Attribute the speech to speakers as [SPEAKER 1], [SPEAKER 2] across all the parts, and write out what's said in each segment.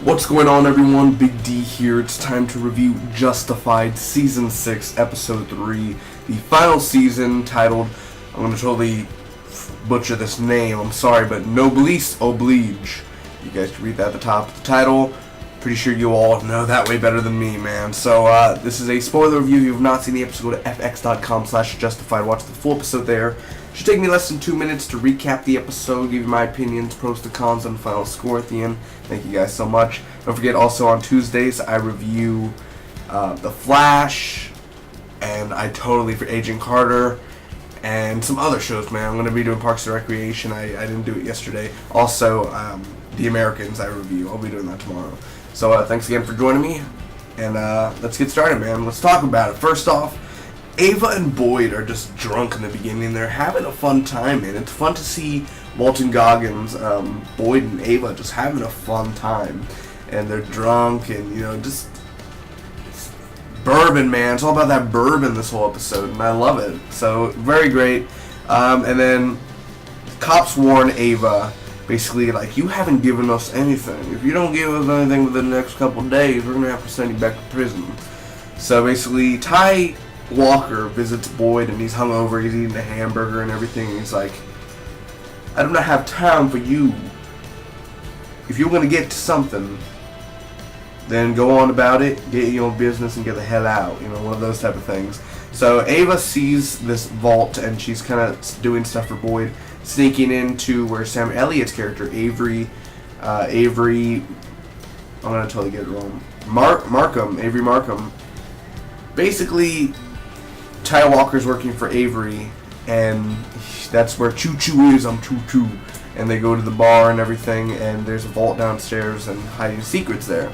[SPEAKER 1] What's going on, everyone? Big D here. It's time to review Justified Season 6, Episode 3, the final season, titled, I'm going to totally butcher this name, I'm sorry, but Noblesse Oblige. You guys can read that at the top of the title. Pretty sure you all know that way better than me, man. So, this is a spoiler review. If you have not seen the episode, go to fx.com/justified. Watch the full episode there. Should take me less than 2 minutes to recap the episode, give you my opinions, pros and cons, and final score at the end. Thank you guys so much. Don't forget, also on Tuesdays, I review The Flash, and I totally for Agent Carter, and some other shows, man. I'm going to be doing Parks and Recreation. I didn't do it yesterday. Also, The Americans I review. I'll be doing that tomorrow. So, thanks again for joining me, and let's get started, man. Let's talk about it. First off, Ava and Boyd are just drunk in the beginning. They're having a fun time, man. It's fun to see Walton Goggins, Boyd and Ava just having a fun time. And they're drunk and, you know, just bourbon, man. It's all about that bourbon this whole episode, and I love it. So, very great. And then cops warn Ava, basically, like, you haven't given us anything. If you don't give us anything within the next couple of days, we're going to have to send you back to prison. So, basically, Ty Walker visits Boyd, and he's hungover, he's eating a hamburger and everything, and he's like, I do not have time for you. If you're going to get to something, then go on about it, get your own business, and get the hell out. You know, one of those type of things. So Ava sees this vault, and she's kind of doing stuff for Boyd, sneaking into where Sam Elliott's character, Avery, I'm going to totally get it wrong, Avery Markham, basically, Ty Walker's working for Avery, and that's where Choo Choo is. I'm Choo Choo. And they go to the bar and everything, and there's a vault downstairs and hiding secrets there.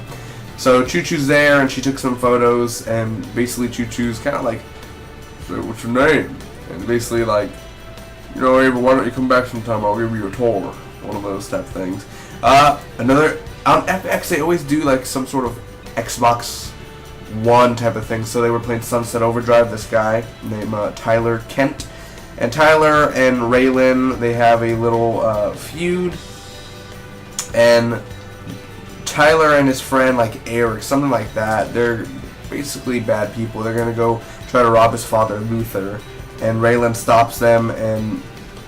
[SPEAKER 1] So Choo Choo's there, and she took some photos, and basically Choo Choo's kind of like, so what's your name? And basically like, you know, Ava, why don't you come back sometime? I'll give you a tour. One of those type of things. Another, on FX, they always do like some sort of Xbox One type of thing. So they were playing Sunset Overdrive, this guy named Tyler Kent, and Tyler and Raylan, they have a little feud, and Tyler and his friend, like Eric, something like that, they're basically bad people. They're gonna go try to rob his father, Luther, and Raylan stops them, and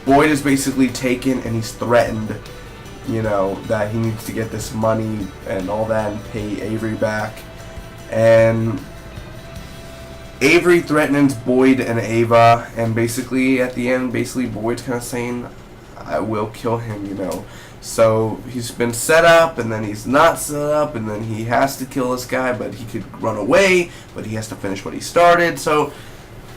[SPEAKER 1] Boyd is basically taken, and he's threatened, you know, that he needs to get this money and all that and pay Avery back. And Avery threatens Boyd and Ava, and basically at the end, Boyd's kind of saying, I will kill him, you know. So he's been set up, and then he's not set up, and then he has to kill this guy, but he could run away, but he has to finish what he started. So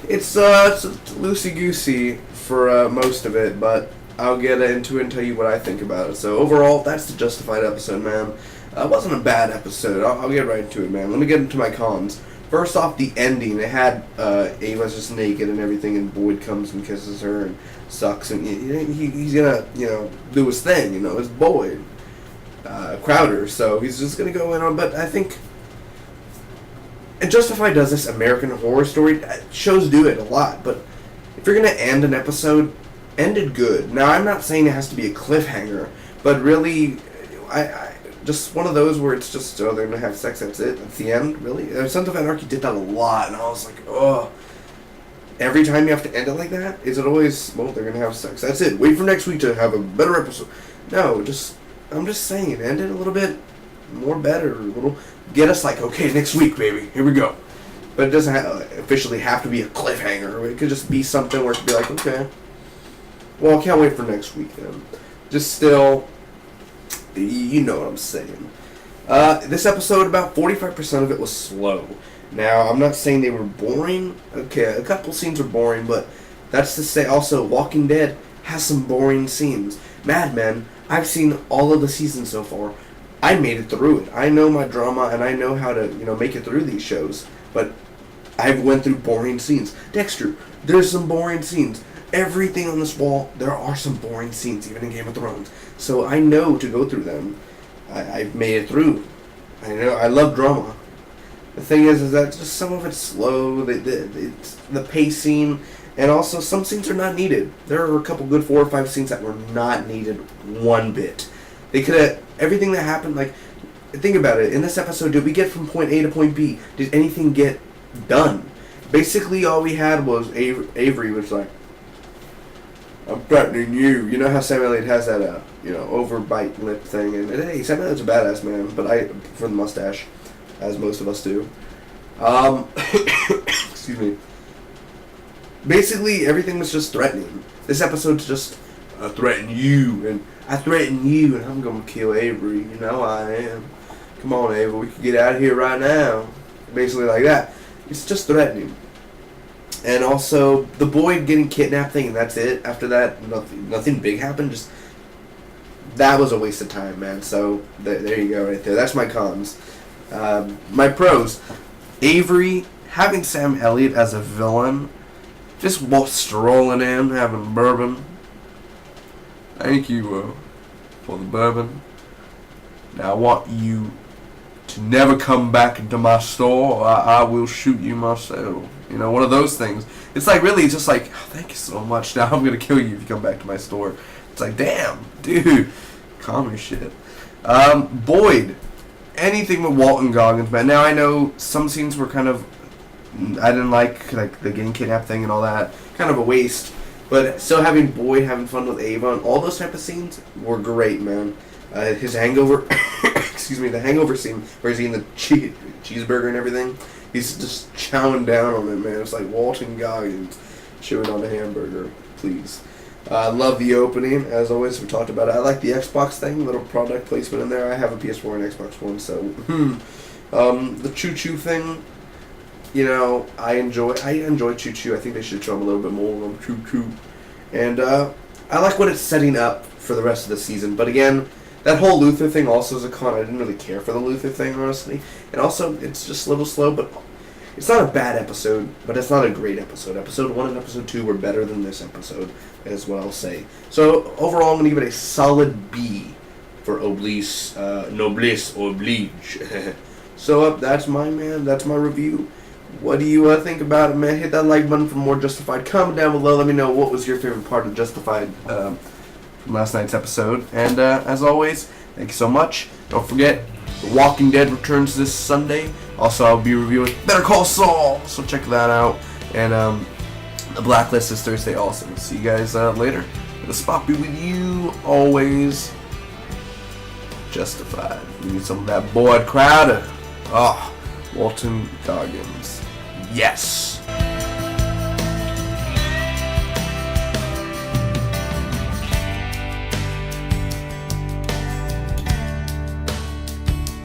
[SPEAKER 1] it's loosey-goosey for most of it, but I'll get into it and tell you what I think about it. So overall, that's the Justified episode, man. It wasn't a bad episode. I'll get right into it, man. Let me get into my cons. First off, the ending. It had Ava's just naked and everything, and Boyd comes and kisses her and sucks, and he's gonna, you know, do his thing. You know, it's Boyd Crowder, so he's just gonna go in on. But I think, and Justified does this American Horror Story. Shows do it a lot, but if you're gonna end an episode, end it good. Now, I'm not saying it has to be a cliffhanger, but really, I just one of those where it's just, oh, they're going to have sex, that's it, that's the end, really? Sons of Anarchy did that a lot, and I was like, oh, every time you have to end it like that? Is it always, well, they're going to have sex, that's it, wait for next week to have a better episode? No, I'm just saying, end it a little bit more better, get us like, okay, next week, baby, here we go. But it doesn't officially have to be a cliffhanger, it could just be something where it could be like, okay, well, I can't wait for next week, then. Just still, you know what I'm saying. This episode, about 45% of it was slow. Now, I'm not saying they were boring. Okay, a couple scenes were boring, but that's to say also Walking Dead has some boring scenes. Mad Men, I've seen all of the seasons so far. I made it through it. I know my drama, and I know how to, you know, make it through these shows. But I've went through boring scenes. Dexter, there's some boring scenes. Everything on this wall, there are some boring scenes, even in Game of Thrones. So I know to go through them. I've made it through. I know, I love drama. The thing is that just some of it's slow, the pacing, and also some scenes are not needed. There are a couple good 4 or 5 scenes that were not needed one bit. They could have, everything that happened, like, think about it. In this episode, did we get from point A to point B? Did anything get done? Basically, all we had was Avery was like, I'm threatening you. You know how Sam Elliott has that, overbite lip thing. And hey, Sam Elliott's a badass man, but I prefer the mustache, as most of us do. Excuse me. Basically, everything was just threatening. This episode's just, I threaten you, and I threaten you, and I'm gonna kill Avery. You know I am. Come on, Avery, we can get out of here right now. Basically like that. It's just threatening. And also, the Boyd getting kidnapped thing, and that's it. After that, nothing big happened. Just, that was a waste of time, man. So, there you go right there. That's my cons. My pros. Avery, having Sam Elliott as a villain, just strolling in, having bourbon. Thank you for the bourbon. Now, I want you to never come back into my store, or I will shoot you myself. You know, one of those things. It's like, really, it's just like, oh, thank you so much. Now I'm going to kill you if you come back to my store. It's like, damn, dude. Calm your shit. Boyd. Anything with Walton Goggins, man. Now, I know some scenes were kind of, I didn't like the getting kidnapped thing and all that. Kind of a waste. But still having Boyd having fun with Ava and all those type of scenes were great, man. His hangover, excuse me, the hangover scene where he's eating the cheeseburger and everything. He's just chowing down on it, man. It's like Walton Goggins chewing on a hamburger. Please. I love the opening, as always. We talked about it. I like the Xbox thing, little product placement in there. I have a PS4 and Xbox One, so the Choo Choo thing. You know, I enjoy Choo Choo. I think they should show him a little bit more on Choo Choo. And I like what it's setting up for the rest of the season. But again, that whole Luther thing also is a con. I didn't really care for the Luther thing, honestly. And also, it's just a little slow, but it's not a bad episode, but it's not a great episode. Episode 1 and Episode 2 were better than this episode, is what I'll say. So, overall, I'm going to give it a solid B for Noblesse Oblige. So, that's my review. What do you think about it, man? Hit that like button for more Justified. Comment down below. Let me know what was your favorite part of Justified from last night's episode. And as always, thank you so much. Don't forget, The Walking Dead returns this Sunday. Also, I'll be reviewing Better Call Saul, so check that out. And The Blacklist is Thursday also. See you guys later. The spot be with you always. Justified. We need some of that Boyd Crowder. Walton Goggins. Yes!